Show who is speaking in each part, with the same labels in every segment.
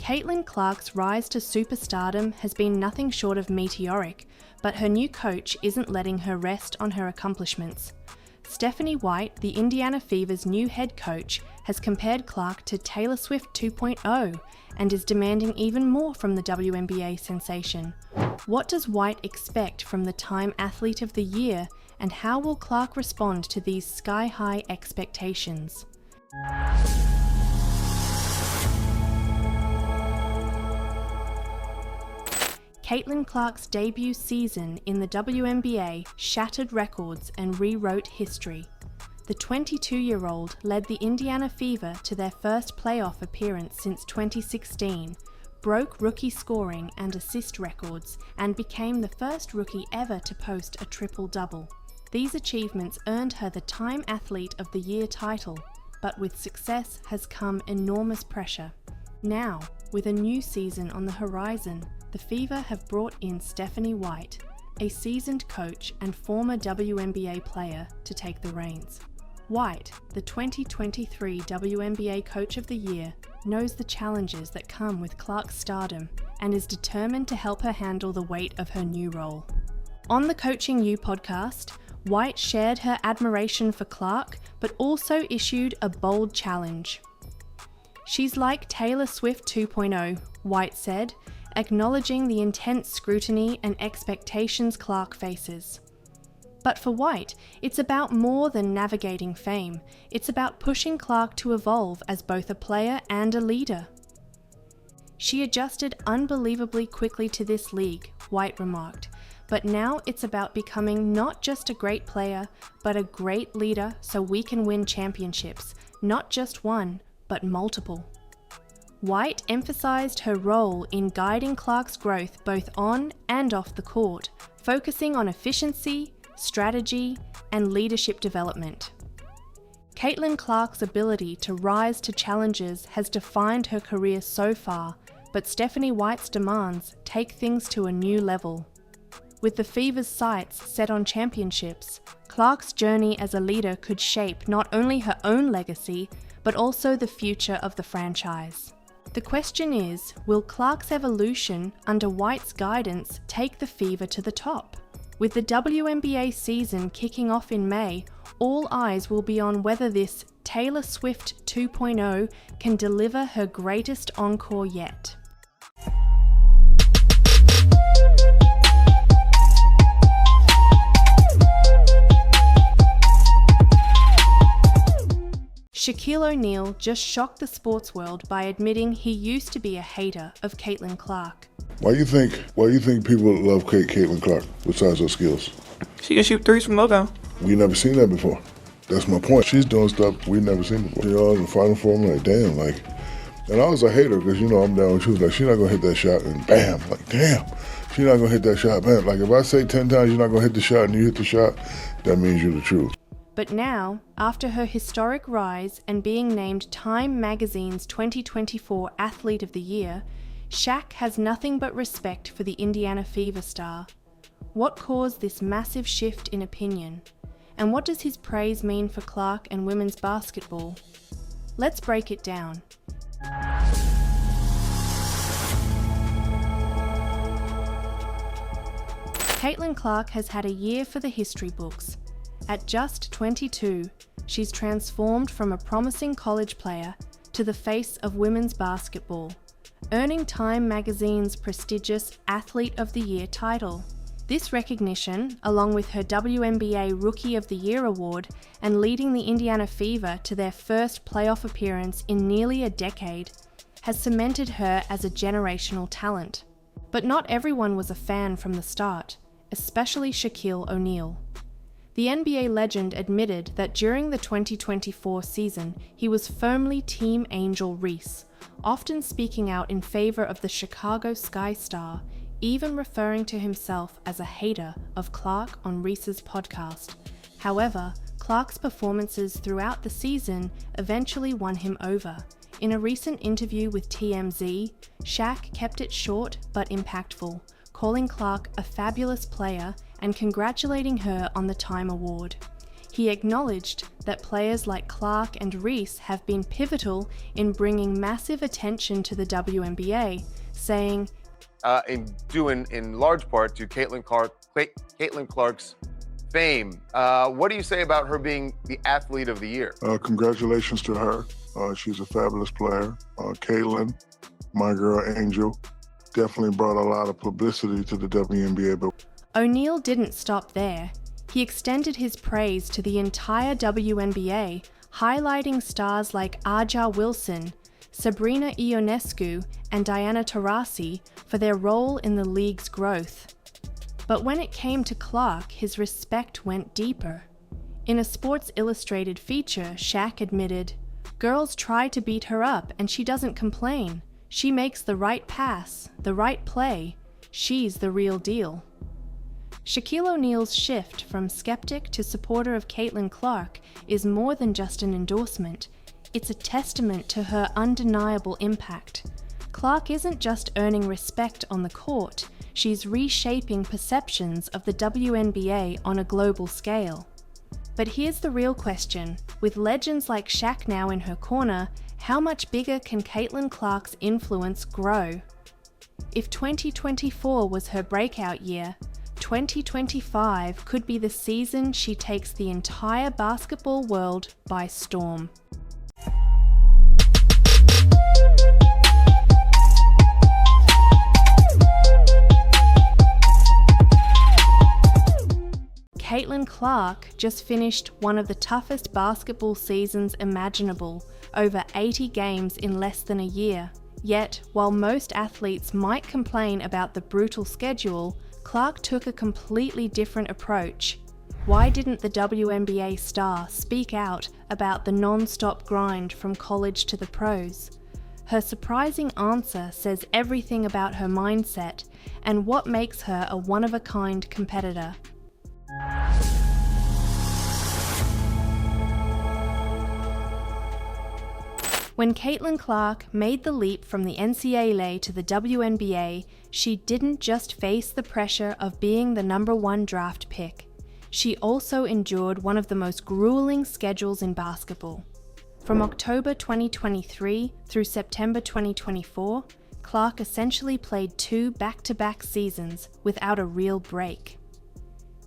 Speaker 1: Caitlin Clark's rise to superstardom has been nothing short of meteoric, but her new coach isn't letting her rest on her accomplishments. Stephanie White, the Indiana Fever's new head coach, has compared Clark to Taylor Swift 2.0 and is demanding even more from the WNBA sensation. What does White expect from the Time Athlete of the Year, and how will Clark respond to these sky-high expectations? Caitlin Clark's debut season in the WNBA shattered records and rewrote history. The 22-year-old led the Indiana Fever to their first playoff appearance since 2016, broke rookie scoring and assist records, and became the first rookie ever to post a triple-double. These achievements earned her the Time Athlete of the Year title, but with success has come enormous pressure. Now, with a new season on the horizon, the Fever have brought in Stephanie White, a seasoned coach and former WNBA player, to take the reins. White, the 2023 WNBA Coach of the Year, knows the challenges that come with Clark's stardom and is determined to help her handle the weight of her new role. On the Coaching You podcast, White shared her admiration for Clark, but also issued a bold challenge. "She's like Taylor Swift 2.0, White said, acknowledging the intense scrutiny and expectations Clark faces. But for White, it's about more than navigating fame. It's about pushing Clark to evolve as both a player and a leader. "She adjusted unbelievably quickly to this league," White remarked, "but now it's about becoming not just a great player, but a great leader so we can win championships, not just one, but multiple." White emphasized her role in guiding Clark's growth both on and off the court, focusing on efficiency, strategy, and leadership development. Caitlin Clark's ability to rise to challenges has defined her career so far, but Stephanie White's demands take things to a new level. With the Fever's sights set on championships, Clark's journey as a leader could shape not only her own legacy, but also the future of the franchise. The question is, will Clark's evolution under White's guidance take the Fever to the top? With the WNBA season kicking off in May, all eyes will be on whether this Taylor Swift 2.0 can deliver her greatest encore yet. Shaquille O'Neal just shocked the sports world by admitting he used to be a hater of Caitlin Clark.
Speaker 2: Why do you think people love Caitlin Clark besides her skills?
Speaker 3: She can shoot threes from logo.
Speaker 2: We never seen that before. That's my point. She's doing stuff we never seen before. In the Final Four, I'm like, damn, and I was a hater because, I'm down. She was like, she's not gonna hit that shot, and bam, damn, she's not gonna hit that shot, bam. If I say 10 times you're not gonna hit the shot and you hit the shot, that means you're the truth.
Speaker 1: But now, after her historic rise and being named Time Magazine's 2024 Athlete of the Year, Shaq has nothing but respect for the Indiana Fever star. What caused this massive shift in opinion? And what does his praise mean for Clark and women's basketball? Let's break it down. Caitlin Clark has had a year for the history books. At just 22, she's transformed from a promising college player to the face of women's basketball, earning Time Magazine's prestigious Athlete of the Year title. This recognition, along with her WNBA Rookie of the Year award and leading the Indiana Fever to their first playoff appearance in nearly a decade, has cemented her as a generational talent. But not everyone was a fan from the start, especially Shaquille O'Neal. The NBA legend admitted that during the 2024 season, he was firmly Team Angel Reese, often speaking out in favor of the Chicago Sky Star, even referring to himself as a hater of Clark on Reese's podcast. However, Clark's performances throughout the season eventually won him over. In a recent interview with TMZ, Shaq kept it short but impactful, calling Clark a fabulous player and congratulating her on the Time Award. He acknowledged that players like Clark and Reese have been pivotal in bringing massive attention to the WNBA, saying,
Speaker 4: in large part to Caitlin Clark's fame. What do you say about her being the athlete of the year?
Speaker 2: Congratulations to her. She's a fabulous player. Caitlin, my girl Angel, definitely brought a lot of publicity to the WNBA. But
Speaker 1: O'Neal didn't stop there. He extended his praise to the entire WNBA, highlighting stars like Aja Wilson, Sabrina Ionescu, and Diana Taurasi for their role in the league's growth. But when it came to Clark, his respect went deeper. In a Sports Illustrated feature, Shaq admitted, "Girls try to beat her up and she doesn't complain. She makes the right pass, the right play. She's the real deal." Shaquille O'Neal's shift from skeptic to supporter of Caitlin Clark is more than just an endorsement. It's a testament to her undeniable impact. Clark isn't just earning respect on the court, she's reshaping perceptions of the WNBA on a global scale. But here's the real question. With legends like Shaq now in her corner, how much bigger can Caitlin Clark's influence grow? If 2024 was her breakout year, 2025 could be the season she takes the entire basketball world by storm. Caitlin Clark just finished one of the toughest basketball seasons imaginable, over 80 games in less than a year. Yet, while most athletes might complain about the brutal schedule, Clark took a completely different approach. Why didn't the WNBA star speak out about the non-stop grind from college to the pros? Her surprising answer says everything about her mindset and what makes her a one-of-a-kind competitor. When Caitlin Clark made the leap from the NCAA to the WNBA, she didn't just face the pressure of being the #1 draft pick. She also endured one of the most grueling schedules in basketball. From October 2023 through September 2024, Clark essentially played 2 back-to-back seasons without a real break.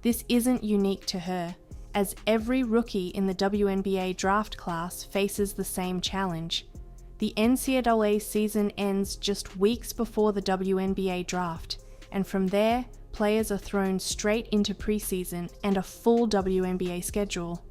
Speaker 1: This isn't unique to her, as every rookie in the WNBA draft class faces the same challenge. The NCAA season ends just weeks before the WNBA draft, and from there, players are thrown straight into preseason and a full WNBA schedule.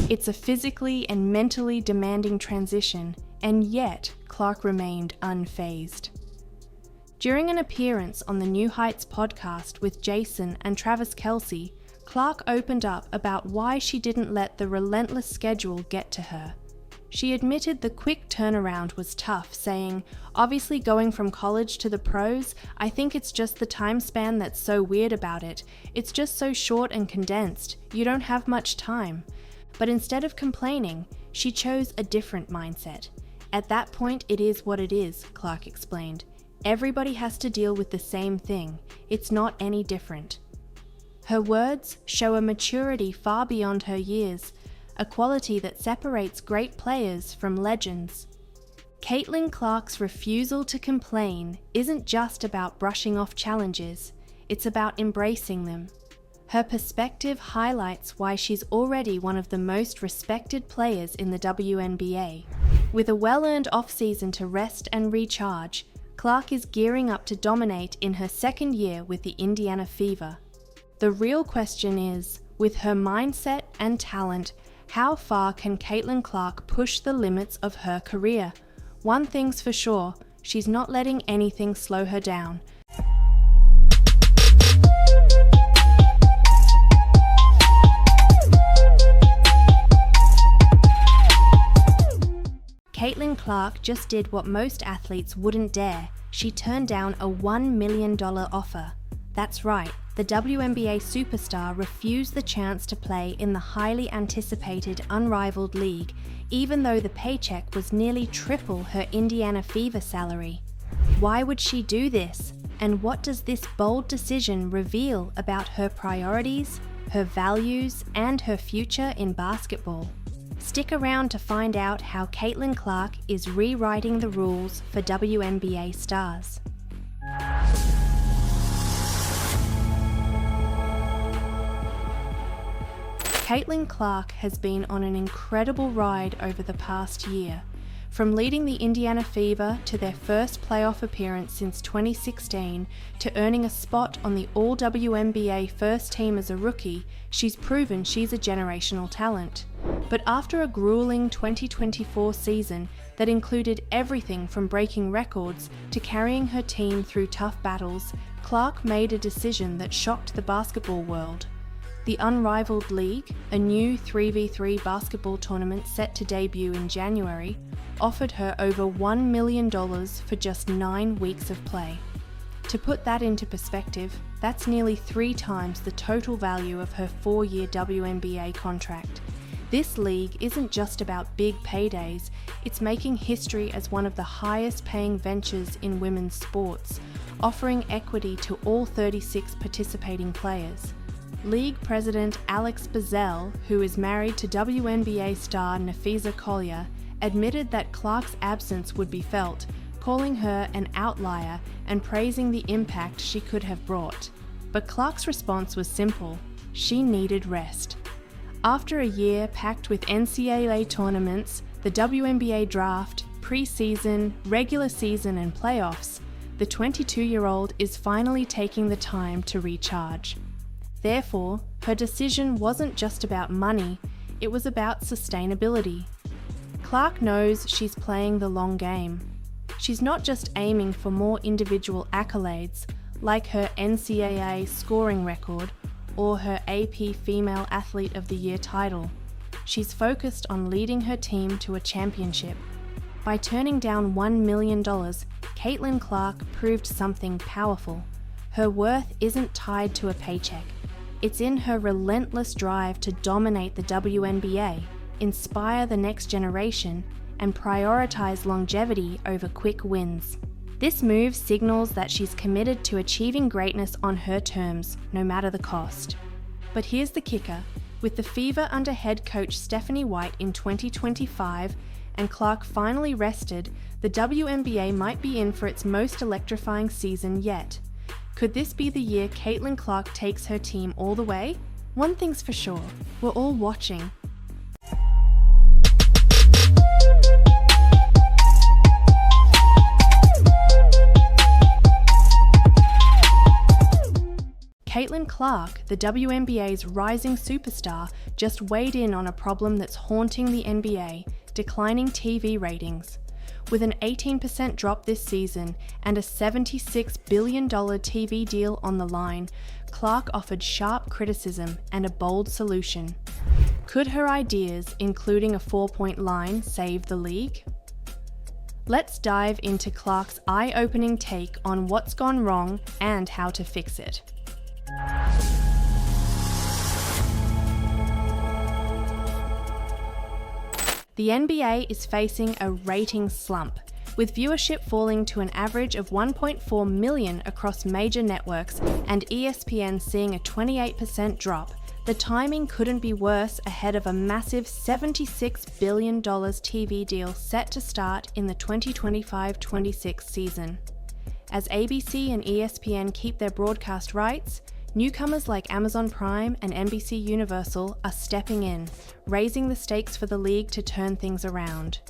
Speaker 1: It's a physically and mentally demanding transition, and yet Clark remained unfazed. During an appearance on the New Heights podcast with Jason and Travis Kelce, Clark opened up about why she didn't let the relentless schedule get to her. She admitted the quick turnaround was tough, saying, "Obviously going from college to the pros, I think it's just the time span that's so weird about it. It's just so short and condensed. You don't have much time." But instead of complaining, she chose a different mindset. "At that point, it is what it is," Clark explained. "Everybody has to deal with the same thing. It's not any different." Her words show a maturity far beyond her years, a quality that separates great players from legends. Caitlin Clark's refusal to complain isn't just about brushing off challenges, it's about embracing them. Her perspective highlights why she's already one of the most respected players in the WNBA. With a well-earned off-season to rest and recharge, Clark is gearing up to dominate in her second year with the Indiana Fever. The real question is, with her mindset and talent, how far can Caitlin Clark push the limits of her career? One thing's for sure, she's not letting anything slow her down. Caitlin Clark just did what most athletes wouldn't dare. She turned down a $1 million offer. That's right. The WNBA superstar refused the chance to play in the highly anticipated, unrivaled league, even though the paycheck was nearly triple her Indiana Fever salary. Why would she do this? And what does this bold decision reveal about her priorities, her values, and her future in basketball. Stick around to find out how Caitlin Clark is rewriting the rules for WNBA stars. Caitlin Clark has been on an incredible ride over the past year. From leading the Indiana Fever to their first playoff appearance since 2016 to earning a spot on the All-WNBA first team as a rookie, she's proven she's a generational talent. But after a grueling 2024 season that included everything from breaking records to carrying her team through tough battles, Clark made a decision that shocked the basketball world. The Unrivaled League, a new 3v3 basketball tournament set to debut in January, offered her over $1 million for just 9 weeks of play. To put that into perspective, that's nearly 3 times the total value of her 4-year WNBA contract. This league isn't just about big paydays, it's making history as one of the highest paying ventures in women's sports, offering equity to all 36 participating players. League President Alex Bazell, who is married to WNBA star Nafisa Collier, admitted that Clark's absence would be felt, calling her an outlier and praising the impact she could have brought. But Clark's response was simple: she needed rest. After a year packed with NCAA tournaments, the WNBA draft, preseason, regular season and playoffs, the 22-year-old is finally taking the time to recharge. Therefore, her decision wasn't just about money, it was about sustainability. Clark knows she's playing the long game. She's not just aiming for more individual accolades, like her NCAA scoring record or her AP Female Athlete of the Year title. She's focused on leading her team to a championship. By turning down $1 million, Caitlin Clark proved something powerful. Her worth isn't tied to a paycheck. It's in her relentless drive to dominate the WNBA, inspire the next generation, and prioritize longevity over quick wins. This move signals that she's committed to achieving greatness on her terms, no matter the cost. But here's the kicker. With the Fever under head coach Stephanie White in 2025 and Clark finally rested, the WNBA might be in for its most electrifying season yet. Could this be the year Caitlin Clark takes her team all the way? One thing's for sure, we're all watching. Caitlin Clark, the WNBA's rising superstar, just weighed in on a problem that's haunting the NBA, declining TV ratings. With an 18% drop this season and a $76 billion TV deal on the line, Clark offered sharp criticism and a bold solution. Could her ideas, including a 4-point line, save the league? Let's dive into Clark's eye-opening take on what's gone wrong and how to fix it. The NBA is facing a ratings slump, with viewership falling to an average of 1.4 million across major networks and ESPN seeing a 28% drop. The timing couldn't be worse ahead of a massive $76 billion TV deal set to start in the 2025-26 season. As ABC and ESPN keep their broadcast rights, newcomers like Amazon Prime and NBC Universal are stepping in, raising the stakes for the league to turn things around.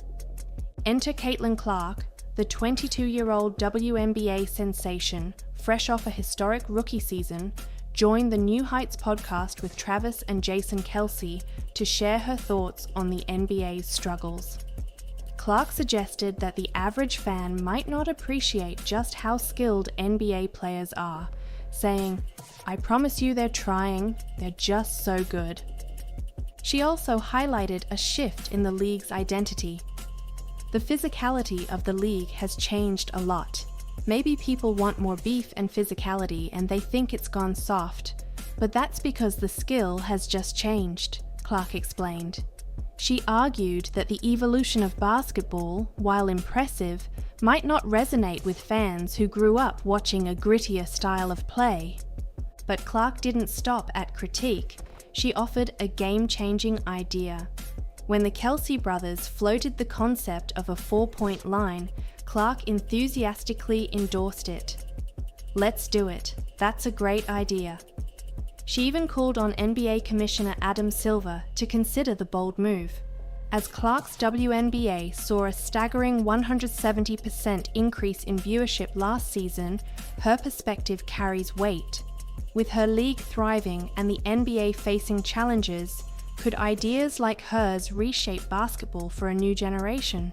Speaker 1: Enter Caitlin Clark, the 22-year-old WNBA sensation, fresh off a historic rookie season, joined the New Heights podcast with Travis and Jason Kelsey to share her thoughts on the NBA's struggles. Clark suggested that the average fan might not appreciate just how skilled NBA players are, saying, "I promise you they're trying, they're just so good." She also highlighted a shift in the league's identity. The physicality of the league has changed a lot. Maybe people want more beef and physicality and they think it's gone soft, but that's because the skill has just changed, Clark explained. She argued that the evolution of basketball, while impressive, might not resonate with fans who grew up watching a grittier style of play. But Clark didn't stop at critique. she offered a game-changing idea. When the Kelsey brothers floated the concept of a 4-point line, Clark enthusiastically endorsed it. "Let's do it. That's a great idea." She even called on NBA Commissioner Adam Silver to consider the bold move. As Clark's WNBA saw a staggering 170% increase in viewership last season, her perspective carries weight. With her league thriving and the NBA facing challenges, could ideas like hers reshape basketball for a new generation?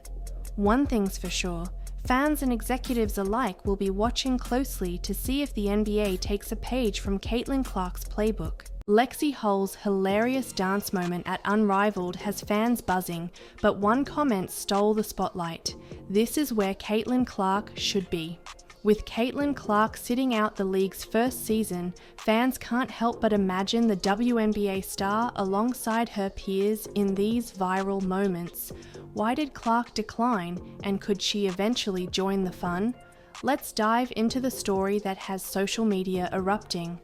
Speaker 1: One thing's for sure, fans and executives alike will be watching closely to see if the NBA takes a page from Caitlin Clark's playbook. Lexie Hull's hilarious dance moment at Unrivaled has fans buzzing, but one comment stole the spotlight. "This is where Caitlin Clark should be." With Caitlin Clark sitting out the league's first season, fans can't help but imagine the WNBA star alongside her peers in these viral moments. Why did Clark decline, and could she eventually join the fun? Let's dive into the story that has social media erupting.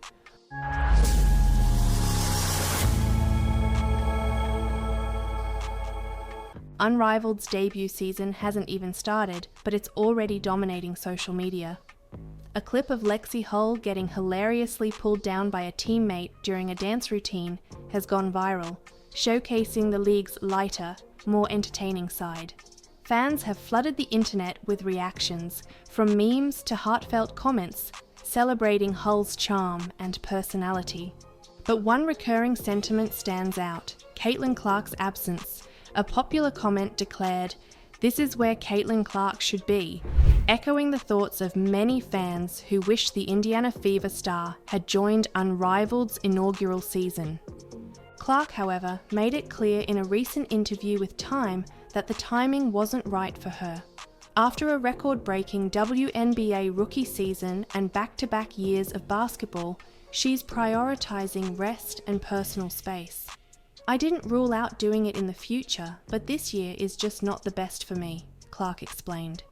Speaker 1: Unrivaled's debut season hasn't even started, but it's already dominating social media. A clip of Lexie Hull getting hilariously pulled down by a teammate during a dance routine has gone viral, showcasing the league's lighter, more entertaining side. Fans have flooded the internet with reactions, from memes to heartfelt comments, celebrating Hull's charm and personality. But one recurring sentiment stands out: Caitlin Clark's absence. A popular comment declared, "This is where Caitlin Clark should be," echoing the thoughts of many fans who wish the Indiana Fever star had joined Unrivaled's inaugural season. Clark, however, made it clear in a recent interview with Time that the timing wasn't right for her. After a record-breaking WNBA rookie season and back-to-back years of basketball, she's prioritizing rest and personal space. "I didn't rule out doing it in the future, but this year is just not the best for me," Clark explained.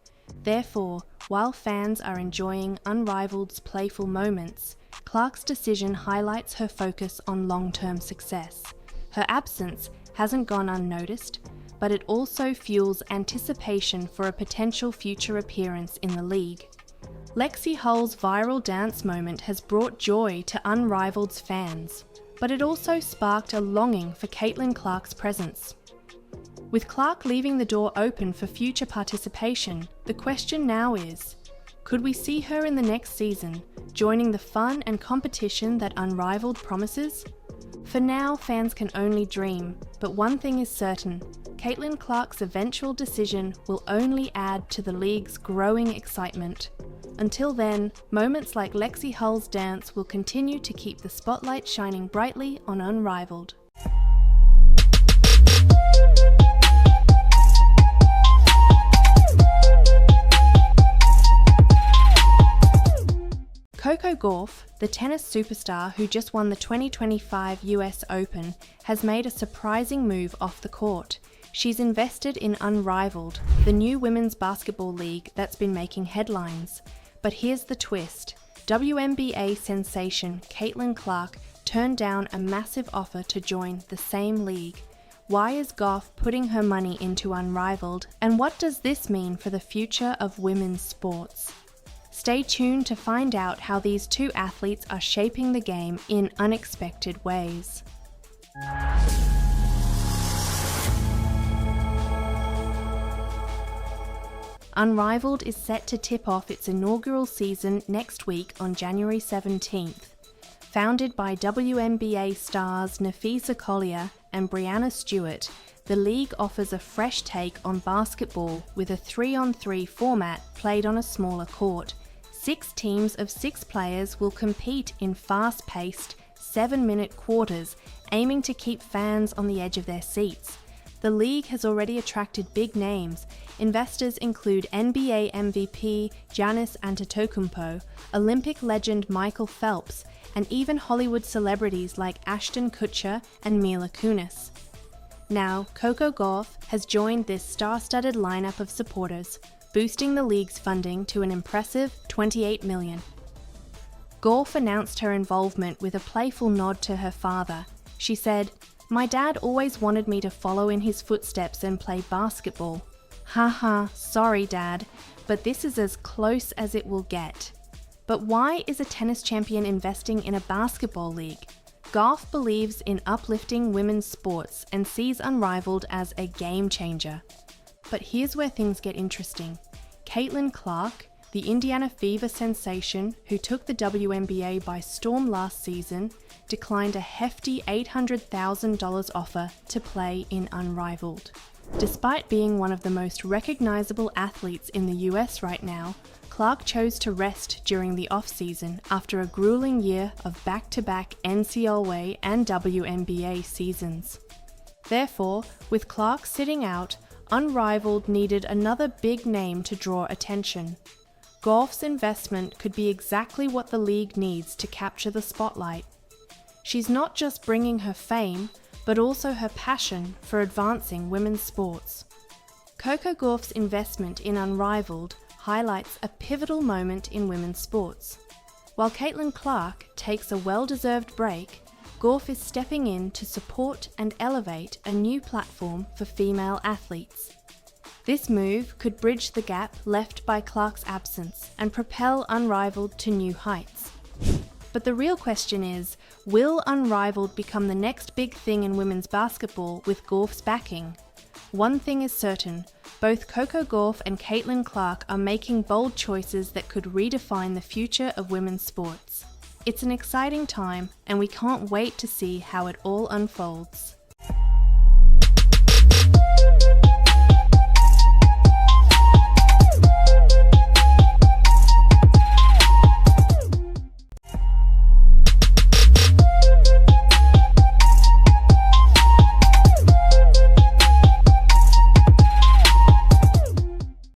Speaker 1: Therefore, while fans are enjoying Unrivaled's playful moments, Clark's decision highlights her focus on long-term success. Her absence hasn't gone unnoticed, but it also fuels anticipation for a potential future appearance in the league. Lexie Hull's viral dance moment has brought joy to Unrivaled's fans, but it also sparked a longing for Caitlin Clark's presence. With Clark leaving the door open for future participation, the question now is, could we see her in the next season, joining the fun and competition that Unrivaled promises? For now, fans can only dream, but one thing is certain: Caitlin Clark's eventual decision will only add to the league's growing excitement. Until then, moments like Lexie Hull's dance will continue to keep the spotlight shining brightly on Unrivaled. Coco Gauff, the tennis superstar who just won the 2025 US Open, has made a surprising move off the court. She's invested in Unrivaled, the new women's basketball league that's been making headlines. But here's the twist: WNBA sensation Caitlin Clark turned down a massive offer to join the same league. Why is Gauff putting her money into Unrivaled, and what does this mean for the future of women's sports? Stay tuned to find out how these two athletes are shaping the game in unexpected ways. Unrivaled is set to tip off its inaugural season next week on January 17th. Founded by WNBA stars Napheesa Collier and Brianna Stewart, the league offers a fresh take on basketball with a 3-on-3 format played on a smaller court. 6 teams of 6 players will compete in fast-paced, 7-minute quarters, aiming to keep fans on the edge of their seats. The league has already attracted big names. Investors include NBA MVP Giannis Antetokounmpo, Olympic legend Michael Phelps, and even Hollywood celebrities like Ashton Kutcher and Mila Kunis. Now, Coco Gauff has joined this star-studded lineup of supporters, boosting the league's funding to an impressive $28 million. Gauff announced her involvement with a playful nod to her father, She said, "My dad always wanted me to follow in his footsteps and play basketball. Haha, sorry dad, but this is as close as it will get." But why is a tennis champion investing in a basketball league? Goff believes in uplifting women's sports and sees Unrivaled as a game changer. But here's where things get interesting. Caitlin Clark, the Indiana Fever sensation who took the WNBA by storm last season, declined a hefty $800,000 offer to play in Unrivaled. Despite being one of the most recognizable athletes in the US right now, Clark chose to rest during the off-season after a grueling year of back-to-back NCAA and WNBA seasons. Therefore, with Clark sitting out, Unrivaled needed another big name to draw attention. Goff's investment could be exactly what the league needs to capture the spotlight. She's not just bringing her fame, but also her passion for advancing women's sports. Coco Gauff's investment in Unrivaled highlights a pivotal moment in women's sports. While Caitlin Clark takes a well-deserved break, Gauff is stepping in to support and elevate a new platform for female athletes. This move could bridge the gap left by Clark's absence and propel Unrivaled to new heights. But the real question is, will Unrivaled become the next big thing in women's basketball with Gauff's backing? One thing is certain, both Coco Gauff and Caitlin Clark are making bold choices that could redefine the future of women's sports. It's an exciting time, and we can't wait to see how it all unfolds.